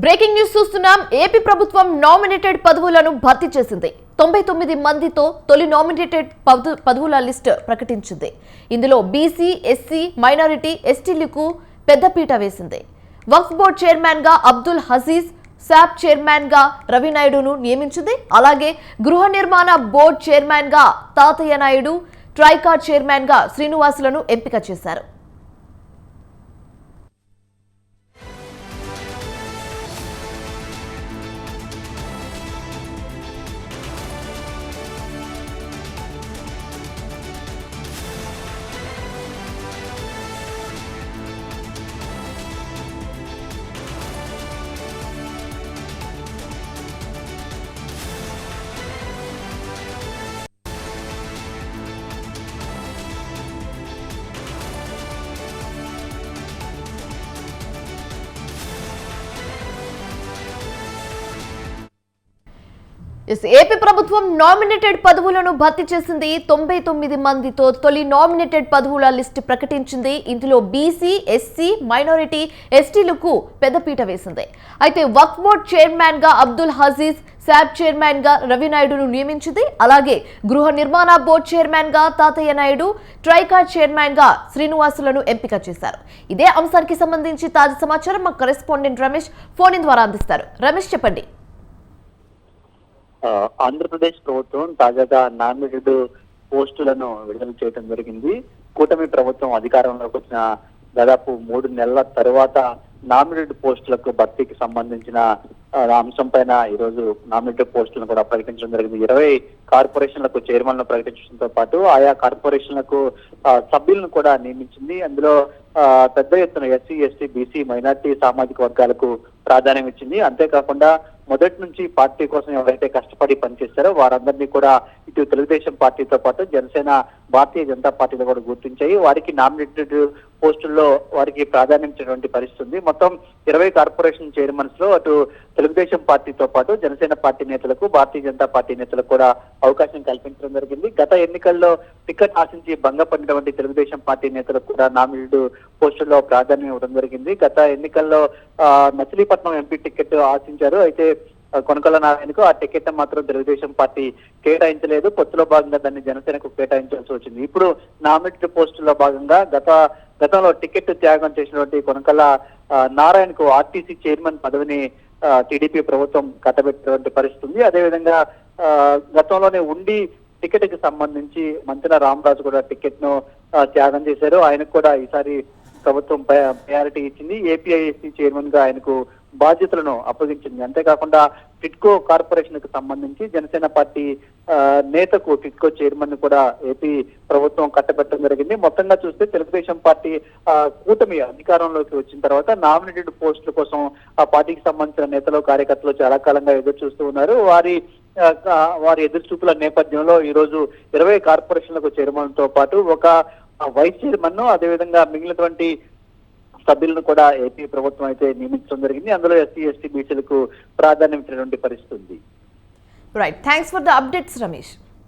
Breaking news చూస్తున్నాం. AP ప్రభుత్వం nominated పదవులను భర్తీ చేసింది. 99 మందితో తొలి నామినేటెడ్ పదవుల లిస్ట్ ప్రకటించింది. ఇందులో బీసీ, ఎస్సీ, మైనారిటీ, ఎస్టీలకు పెద్దపీట వేసింది. వక్ఫ్ బోర్డు చైర్మన్ గా అబ్దుల్ హజీజ్, శాప్ చైర్మన్ గా రవి నాయుడును నియమించింది. అలాగే గృహ నిర్మాణ బోర్డు చైర్మన్ గా తాతయ్య నాయుడు, ట్రైకార్ చైర్మన్ గా శ్రీనివాసులను ఎంపిక చేశారు. ఏపీ ప్రభుత్వం నామినేటెడ్ పదవులను భర్తీ చేసింది. 99 మందితో తొలి నామినేటెడ్ పదవుల లిస్టు ప్రకటించింది. ఇందులో బీసీ, ఎస్సీ, మైనారిటీ, ఎస్టీలకు పెద్దపీట వేసింది. అయితే వక్ఫ్ బోర్డు చైర్మన్ గా అబ్దుల్ హజీజ్, శాప్ చైర్మన్ గా రవి నాయుడును నియమించింది. అలాగే గృహ నిర్మాణ బోర్డు చైర్మన్ గా తాతయ్య నాయుడు, ట్రైకార్ చైర్మన్ గా శ్రీనివాసులను ఎంపిక చేశారు. ఇదే అంశానికి సంబంధించి తాజా సమాచారం మా కరెస్పాండెంట్ రమేష్ ఫోన్ ఇన్ ద్వారా అందిస్తారు. రమేష్, చెప్పండి. ఆంధ్రప్రదేశ్ ప్రభుత్వం తాజాగా నామినేటెడ్ పోస్టులను విడుదల చేయడం జరిగింది. కూటమి ప్రభుత్వం అధికారంలోకి వచ్చిన దాదాపు 3 నెలల తర్వాత నామినేటెడ్ పోస్టులకు భర్తీకి సంబంధించిన అంశం పైన ఈ రోజు నామినేటెడ్ పోస్టులను కూడా ప్రకటించడం జరిగింది. 20 కార్పొరేషన్లకు చైర్మన్లను ప్రకటించడంతో పాటు ఆయా కార్పొరేషన్లకు సభ్యులను కూడా నియమించింది. అందులో పెద్ద ఎత్తున ఎస్సీ, ఎస్టీ, బీసీ, మైనార్టీ సామాజిక వర్గాలకు ప్రాధాన్యం ఇచ్చింది. అంతేకాకుండా మొదటి నుంచి పార్టీ కోసం ఎవరైతే కష్టపడి పనిచేస్తారో వారందరినీ కూడా ఇటు తెలుగుదేశం పార్టీతో పాటు జనసేన, భారతీయ జనతా పార్టీలో కూడా గుర్తించాయి. వారికి నామినేటెడ్ పోస్టుల్లో వారికి ప్రాధాన్యం ఇచ్చినటువంటి పరిస్థితి. మొత్తం 20 కార్పొరేషన్ చైర్మన్స్ లో అటు తెలుగుదేశం పార్టీతో పాటు జనసేన పార్టీ నేతలకు, భారతీయ జనతా పార్టీ నేతలకు కూడా అవకాశం కల్పించడం జరిగింది. గత ఎన్నికల్లో టికెట్ ఆశించి భంగపడినటువంటి తెలుగుదేశం పార్టీ నేతలకు కూడా నామినేటెడ్ పోస్టుల్లో ప్రాధాన్యం ఇవ్వడం జరిగింది. గత ఎన్నికల్లో మచిలీపట్నం ఎంపీ టికెట్ ఆశించారు. అయితే కొనకళ్ళ నారాయణకు ఆ టికెట్ మాత్రం తెలుగుదేశం పార్టీ కేటాయించలేదు. పొత్తులో భాగంగా దాన్ని జనసేనకు కేటాయించాల్సి వచ్చింది. ఇప్పుడు నామినేటెడ్ పోస్టుల్లో భాగంగా గతంలో టికెట్ త్యాగం చేసినటువంటి కొనకళ్ళ నారాయణకు ఆర్టీసీ చైర్మన్ పదవిని టీడీపీ ప్రభుత్వం కట్టబెట్టినటువంటి పరిస్థితి ఉంది. అదేవిధంగా గతంలోనే ఉండి టికెట్ కి సంబంధించి మంత్రి రామరాజు కూడా టికెట్ ను త్యాగం చేశారు. ఆయనకు కూడా ఈసారి ప్రభుత్వం ప్రయారిటీ ఇచ్చింది. ఏపీఐఎస్సీ చైర్మన్ గా ఆయనకు బాధ్యతలను అప్పగించింది. అంతేకాకుండా టిట్కో కార్పొరేషన్ కు సంబంధించి జనసేన పార్టీ నేతకు టిట్కో చైర్మన్ కూడా ఏపీ ప్రభుత్వం కట్టబెట్టడం జరిగింది. మొత్తంగా చూస్తే తెలుగుదేశం పార్టీ కూటమి అధికారంలోకి వచ్చిన తర్వాత నామినేటెడ్ పోస్టుల కోసం ఆ పార్టీకి సంబంధించిన నేతలు, కార్యకర్తలు చాలా కాలంగా ఎదురు చూస్తూ ఉన్నారు. వారి ఎదురు చూపుల నేపథ్యంలో ఈ రోజు 20 కార్పొరేషన్లకు చైర్మన్ తో పాటు ఒక వైస్ చైర్మన్, అదేవిధంగా మిగిలినటువంటి సభ్యులను కూడా ఏపీ ప్రభుత్వం అయితే నియమించడం జరిగింది. అందులో ఎస్సీ, ఎస్టీ, బీసీలకు ప్రాధాన్యం ఇచ్చినటువంటి పరిస్థితి ఉంది. Right, thanks for the updates Ramesh.